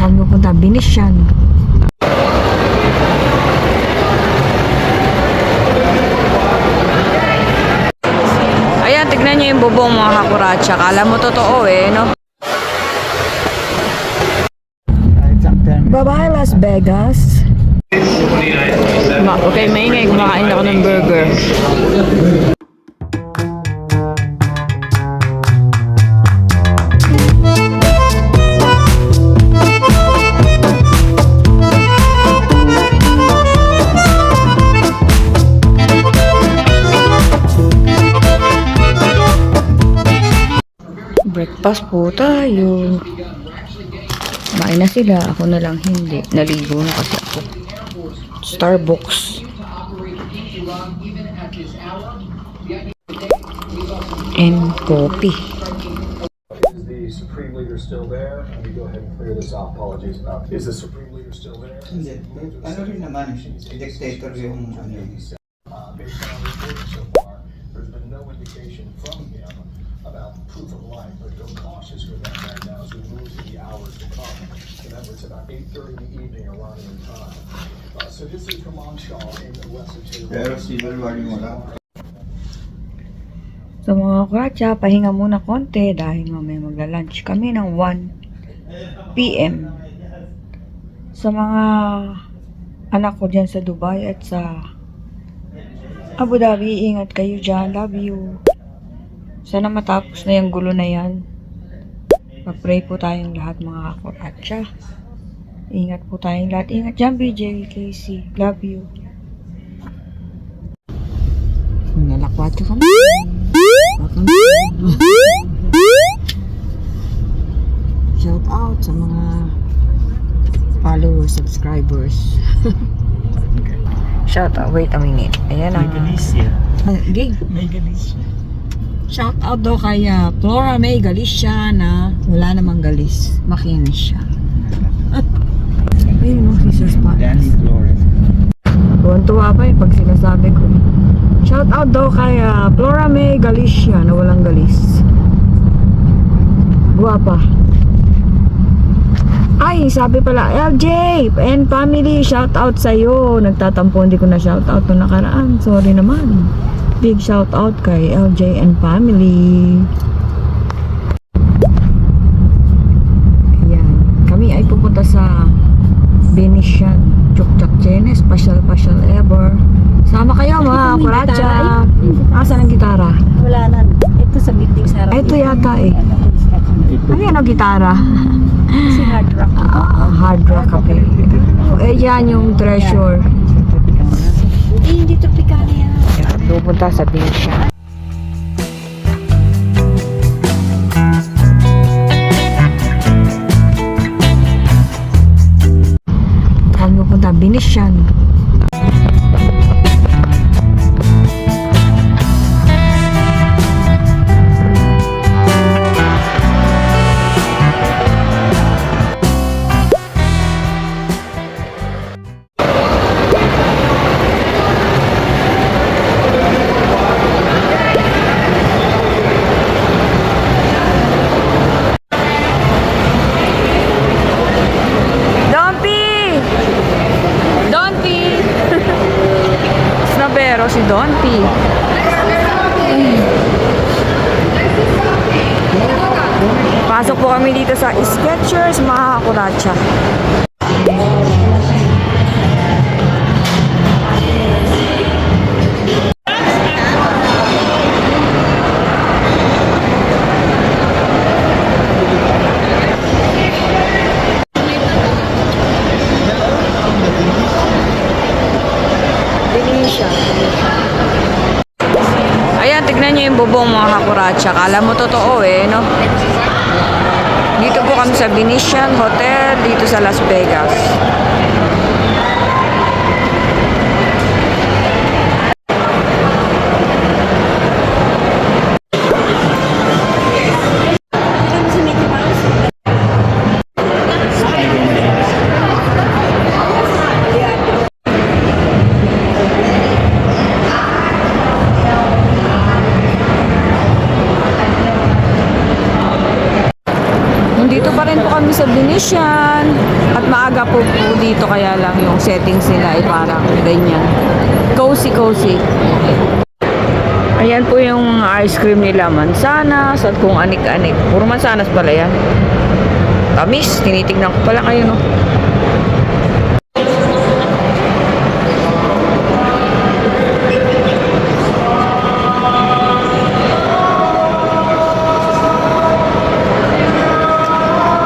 Kami pupunta, Venetian. Ayan, tignan nyo yung bubong mga kakuratsa. Kala mo totoo no? Bye-bye, Las Vegas. Okay, maingay. Kumakain ako ng burger. Breakfast po tayo. Kumain na sila. Ako na lang hindi. Naligo na kasi ako. Starbucks. And coffee. Is the Supreme Leader still there? Let me go ahead and clear this out. Apologies about this. Is the Supreme Leader still there? Hindi. Ano rin naman, dictator yung ano. Based on our reporting so far, there's been no indication from him about proof of life, but go cautious with that right now as we move to the hours to come. Remember, it's about 8:30 in the evening Iranian time. So this is from Shaw in the west of Tehran. Pero civil war yung wala. So mga kuratsa, pahinga muna konti dahil mamaya magla-lunch kami ng 1 PM. Sa mga anak ko dyan sa Dubai at sa Abu Dhabi, ingat kayo dyan. Love you. Sana matapos na yung gulo na yan. Mag-pray po tayong lahat mga kuratsa. Ingat po tayong lahat. Ingat dyan, BJ, Casey. Love you. Nalakwatsa kami. Shout out sa mga followers, subscribers. Shout out. Wait a minute. Ayan na. Galicia. Gig. May Galicia. Shout out daw kay Flora May Galicia na wala namang galis. Makinis siya. Ayun mo, Caesar's Danny Palace. Flores. Tuwan-tuwa pa pag sinasabi ko. Shout out daw kay Flora May Galicia na walang galis. Guwapa. Ay, sabi pala, LJ and family, shout out sa'yo. Nagtatampo, hindi ko na shout out nung nakaraan. Sorry naman. Big shout out kay LJ and family. Ayan. Kami ay pupunta sa Venetian. Chukchak Chenes. Pasyal ever. Sama kayo mga kuratsa. Asan ang gitara? Wala na. Ito sa meeting sa harap. Ito yata eh. Ano yan ang gitara? Kasi hard rock. Hard rock cafe. Eh yan yung treasure. Hindi tropicana yan. Pupunta sa Venetian. Kami pupunta Venetian. Snobero si Don P. Pasok po kami dito sa Skechers mga kuratsa. Ayan, tignan nyo yung bubong mga kakuratsa. Kala mo totoo no? Dito po kami sa Venetian Hotel dito sa Las Vegas. Dito pa rin po kami sa Venetian. Venetian. At maaga po dito kaya lang yung settings nila ay parang ganyan. Cozy. Ayan po yung ice cream nila, mansanas at kung anik-anik. Puro mansanas pala yan. Tamis, tinitignan ko pala kayo, no?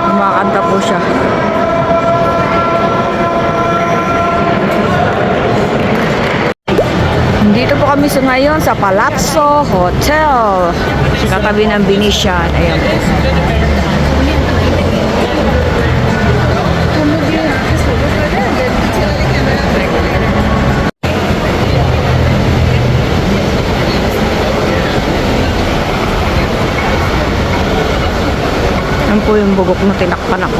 Kumakanta po siya. Dito po kami sa ngayon sa Palazzo Hotel. Sa katabi ng Venetian. Ayan po. Yan po yung bugok na tinakpan ako.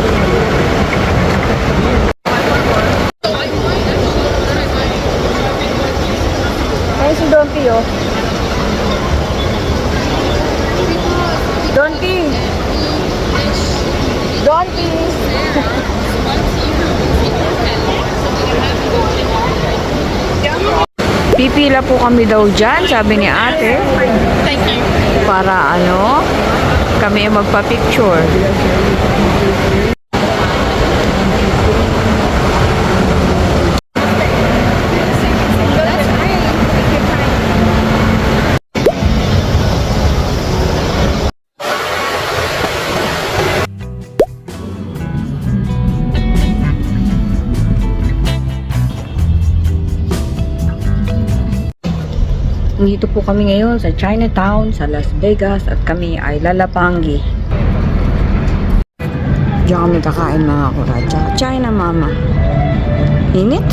Ay, si Donkey, oh. Donkey! Donkey! Pipila po kami daw dyan, sabi ni ate. Para ano, kami magpa-picture. Dito po kami ngayon sa Chinatown, sa Las Vegas at kami ay lalapanggi. Diyan kami kakain mga kuratsa. China mama. Init?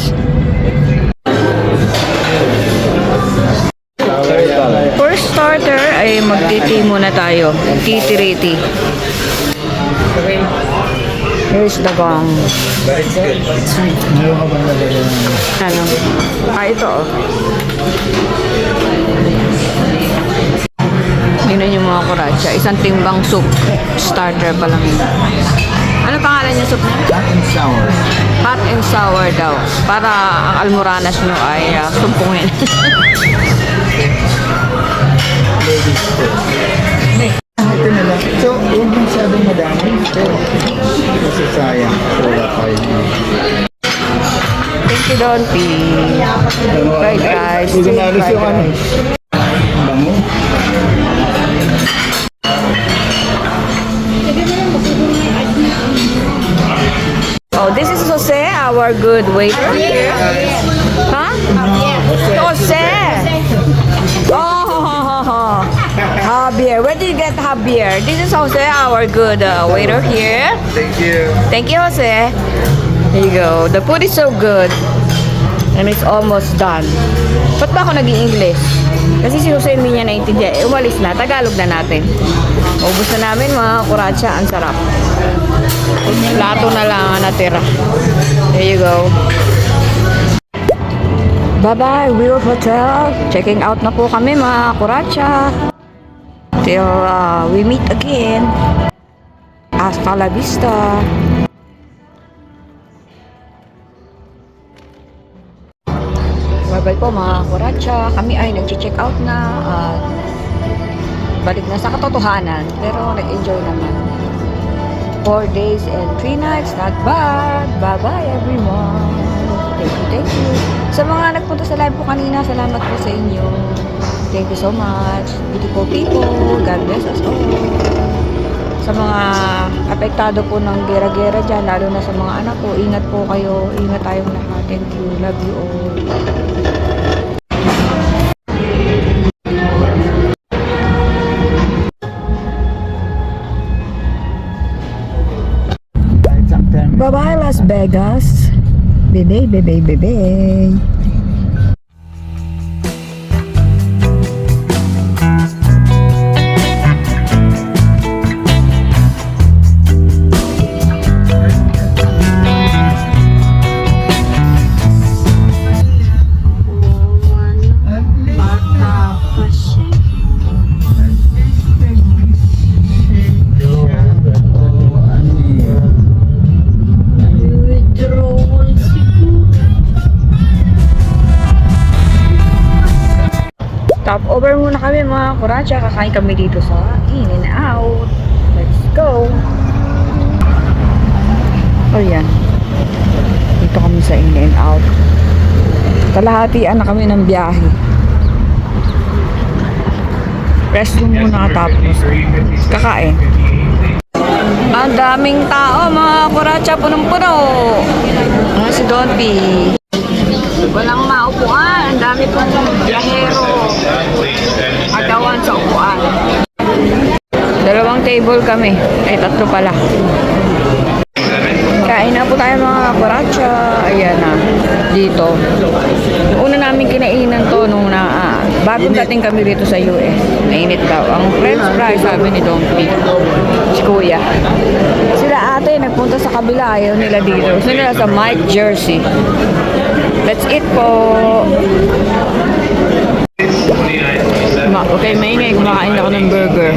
First starter ay magtiti muna tayo. Titiriti. Here's the gong. Ano? Ito oh. Yun yung mga kuratsa. Isang timbang soup. Starter pa lang yun. Ano pangalan yung soup niya? Hot and sour. Hot and sour daw. Para ang almoranas nyo ay sumpungin. Ito na lang. So, huwag masyadong madami. Kasi sayang. Wala tayo. Thank you, Donty. Bye, guys. Hindi na alis yung ano. Bango. Oh, this is Jose, our good waiter here. Huh? Jose. Oh, Javier. Where did you get Javier? This is Jose, our good waiter here. Thank you. Thank you, Jose. There you go. The food is so good. And it's almost done. Ba't ba ako nag-i-English? Kasi si Jose hindi niya naintindihan. Umalis na. Tagalog na natin. Ubus na namin mga kuratsa. Ang sarap. Plato na lang ang natira. There you go. Bye-bye, Will Hotel. Checking out na po kami mga kuratsa. Till we meet again. Hasta la vista. Bye-bye po mga kuratsa. Kami ay nag-check out na at balik na sa katotohanan. Pero nag-enjoy naman. 4 days and 3 nights. Not bad. Bye-bye everyone. Thank you. Sa mga nagpunta sa live po kanina, salamat po sa inyo. Thank you so much. Beautiful people. God bless us all. Sa mga apektado po ng gera-gera dyan, lalo na sa mga anak ko, ingat po kayo. Ingat tayong lahat. Thank you. Love you all. Bye-bye, Las Vegas. Bye-bye, bye-bye, bye-bye. Stop over muna kami mga kuracha. Kakain kami dito sa In-N-Out. Let's go! O yan. Dito kami sa In-N-Out. Kalahatian na kami ng biyahe. Restroom muna tapos kakain. Ang daming tao mga kuracha. Punong-puno. Si Don P. Walang maupuan. Ang dami pong biyahero. Agawan sa upuan. 2 table kami. Ay, 3 pala. Kain na po tayo mga kuracha. Ayan na. Dito. Una namin kinainan to nung bagong dating kami dito sa US. Mainit daw. Ang french fries sabi ni Don P. Si Kuya. Sila ate nagpunta sa kabila. Ayaw nila dito. Gusto nila sa Mike Jersey. Let's eat po. Okay, maingay. Kumakain ako ng burger.